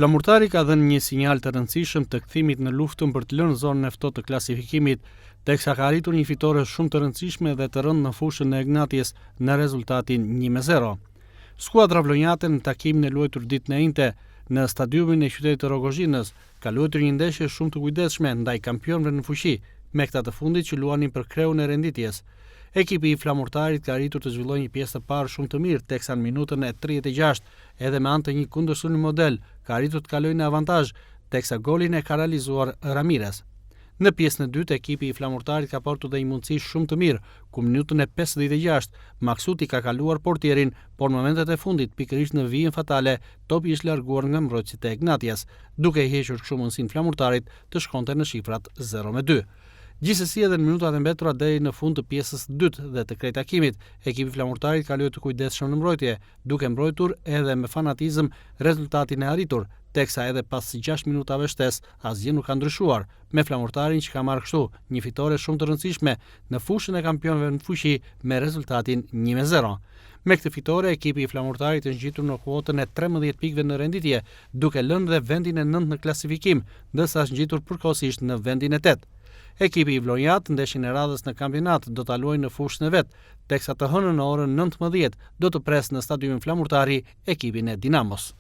Flamurtari ka dhënë një sinjal të rëndësishëm të kthimit në luftën për të lënë zonën e ftohtë të klasifikimit, teksa ka arritur një fitore shumë të rëndësishme dhe të rëndë në fushën e Ignatijes në rezultatin 1-0. Skuadra vlonjate në takimin e luajtur ditën e njëjtë në stadiumin e qytetit të Rogozhinës ka luajtur një ndeshje shumë të kujdesshme ndaj kampionëve në fuqi, me këta të fundit që luanin për kreun e renditjes. Ekipi i Flamurtarit ka arritur të zhvillojë një pjesë të parë shumë të mirë, teksa në minutën e 36, edhe me anë të një kundërshërimi model, ka arritur të kalojë në avantazh, teksa golin e ka realizuar Ramirez. Në pjesën e dytë, ekipi i Flamurtarit ka pasur dhe një mundësi shumë të mirë, ku në minutën e 56, Maksuti ka kaluar portierin, por në momentet e fundit, pikërisht në vijën fatale, topi ishte larguar nga mbrojtësit e Ignatijes, duke i hequr kështu mundësinë Flamurtarit të shkonte në shifrat 0-2. Gjithsesi edhe në minutat e mbetura deri në fund të pjesës së dytë dhe të këtij takimit, ekipi Flamurtarit ka luajtur të kujdesshëm në mbrojtje, duke mbrojtur edhe me fanatizëm rezultatin e arritur, teksa edhe pas 6 minutave shtesë asgjë nuk ka ndryshuar, me Flamurtarin që ka marrë kështu një fitore shumë të rëndësishme në fushën e kampionëve në fuqi me rezultatin 1-0. Me këtë fitore, ekipi i Flamurtarit është ngjitur në kuotën e 13 pikëve në renditje, duke lënë dhe vendin e 9 në klasifikim, ndërsa është ngjitur përkohësisht në vendin e 8. Ekipi i vlonjat ndeshjen e radhës në kampionat do ta luajë në fushën e vet, teksa të hënën në orën 19 do të presë në stadiumin Flamurtari ekipin e Dinamos.